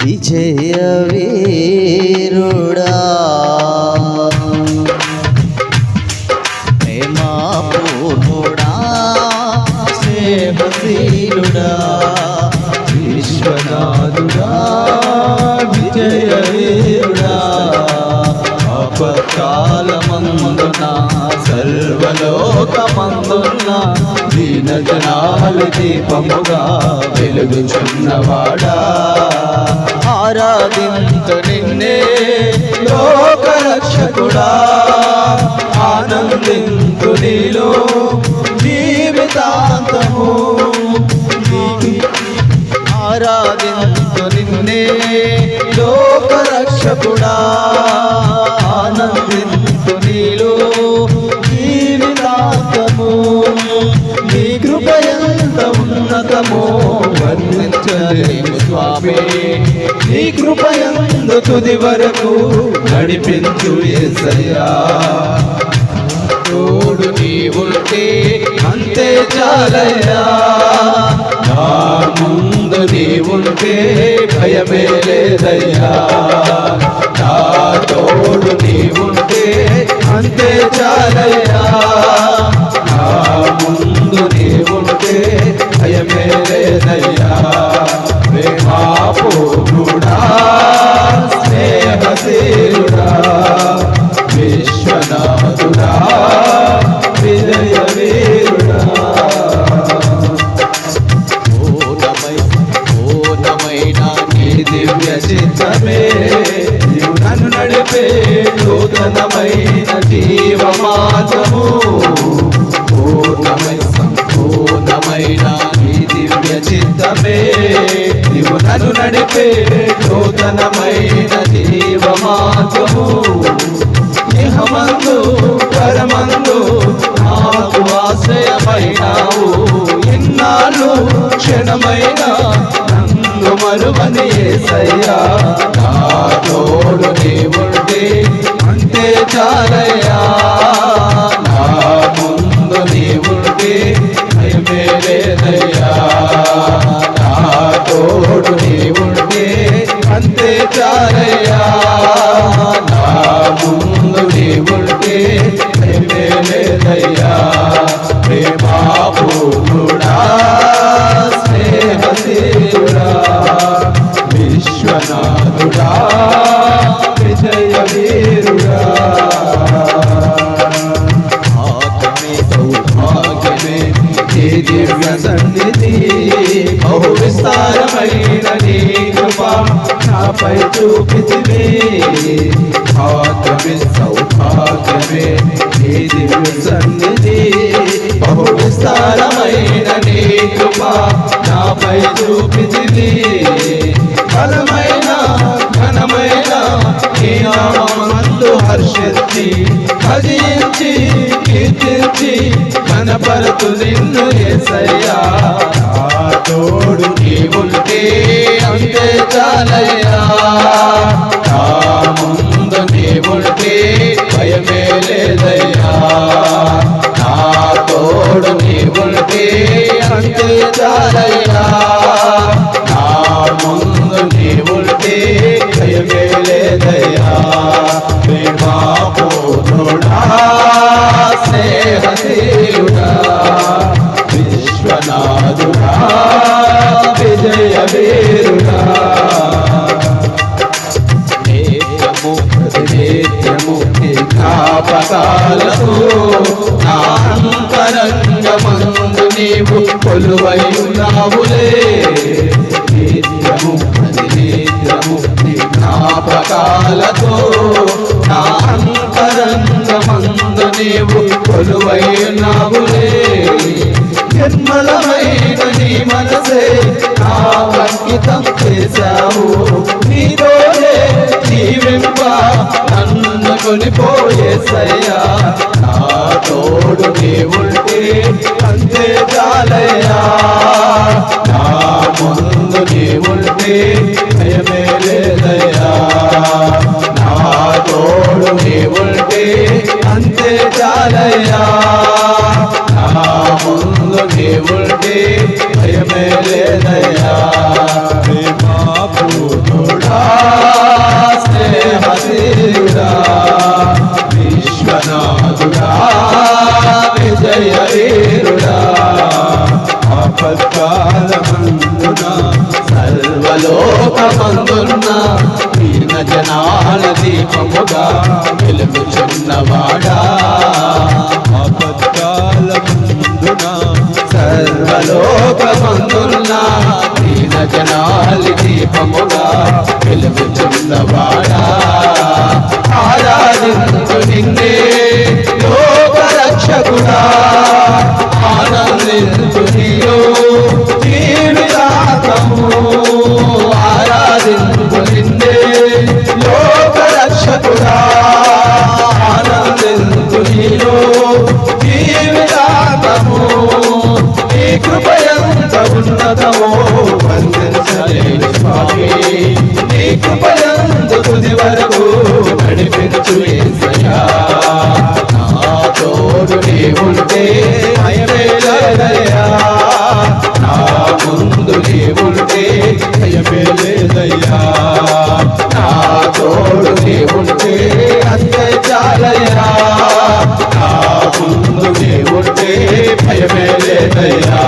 విజయ వీరుడా ప్రేమా పూర్ణుడా స్నేహశీలుడా విశ్వనాథుడా విజయ వీరుడా ఆపత్కాలమందున సర్వలోకమందున దీన జనాల దీపముగా వెలుగుచున్నవాడా ఆరాధింతు నిన్నే లోకరక్షకుడా ఆనందింతు నీలో జీవితాంతము ఆరాధింతు నిన్నే లోకరక్షకుడా ఆనందింతు నీలో జీవితాంతము నీ కృప ఎంత ఉన్నతమో వర్ణించలేము స్వామి నీ కృప ఎంత తుది వరకు నడిపించు యేసయ్యా తోడు నీవుంటే అంతే చాలయ్యా నా ముందు నీవుంటే భయమే లేదయ్యా నా తోడు నీవుంటే అంతే చాలయ్యా నా ముందు నీవుంటే భయమే లేదయ్యా ప్రేమా పూర్ణుడా స్నేహశీలుడా విశ్వనాథుడా విజయ వీరుడా పూర్ణమైన నీ దివ్య చిత్తమే నీవు నన్ను నడిపే నూతనమైన జీవమార్గము సంపూర్ణమైన నీ దివ్య చిత్తమే నీవు నన్ను నడిపే నూతనమైన జీవమార్గము ఇహమందు పరమందు నాకు ఆశ్రయమైనావు ఇన్నాళ్ళు క్షణమైన నన్ను మరువని యేసయ్యా నా తోడు నీవుంటే అంతే చాలయ్యా నా ముందు నీవుంటే భయమే లేదయ్యా నా తోడు నీవుంటే అంతే చాలయ్యా నా ముందు నీవుంటే భయమే లేదయ్యా ప్రేమా పూర్ణుడా స్నేహశీలుడా విశ్వనాథుడా విజయ వీరుడా సౌభాగ్యమే ఈ దివ్య సన్నిధి బహు విస్తారమైన నీ కృప నాపై చూపితివే భాగ్యమే సౌభాగ్యమే ఈ దివ్య సన్నిధి బహు విస్తారమైన నీ కృప నాపై చూపితివే బలమైన ఘనమైన నీ నామమందు హర్షించి భజించి కీర్తించి ఘనపరతు నిన్ను యేసయ్యా నా తోడు నీవుంటే అంతే చాలయ్యా నా ముందు నీవుంటే భయమే లేదయ్యా నా తోడు నీవుంటే అంతే చాలయ్యా నా ముందు నీవుంటే భయమే లేదయ్యా ప్రేమా పూర్ణుడా స్నేహశీలుడా విశ్వనాథుడా విజయ వీరుడా నేత్రము ప్రతినేత్రము జ్ఞాపకాలతో నా అంతరంగమందు నీవు కొలువై ఉన్నావులే నేత్రము ప్రతినేత్రము జ్ఞాపకాలతో నా అంతరంగమందు నీవు కొలువై ఉన్నావులే నిర్మలమైన నీ మనసే నా అంకితం చేశావు నీతోనే జీవింప నన్ను కొనిపోయేసయ్యా నా తోడు నీవుంటే అంతే చాలయ్యా నా ముందు నీవుంటే భయమే లేదయ్యా నా తోడు నీవుంటే అంతే చాలయ్యా నా ముందు నీవుంటే భయమే లేదయ్యా ప్రేమా పూర్ణుడా సర్వలోకమందున్న దీన జనాల దీపముగా వెలుగుచున్నవాడా ఆపత్కాలమందున సర్వలోకమందున్న దీన జనాలి దీపముగా వెలుగుచున్నవాడా ఆరాధించు నిన్నే లోక రక్షకుడా ఆనందించు నీలో జీవితాంతము ఆరాధించు నిన్నే లోక రక్షకుడా ఆనందించు నీలో జీవితాంతము నీ కృపయంత ఉన్నతమో వర్ణించలేని స్వామి నీ కృపయంత తుది వరకు నడిపించు యేసయ్యా నా తోడు నీ ఉంటే భయమే లేదయ్యా నా ముందు నీ ఉంటే భయమే లేదయ్యా నా తోడు నీ ఉంటే అంతే చాలయ్యా నా ముందు నీ ఉంటే భయమే లేదయ్యా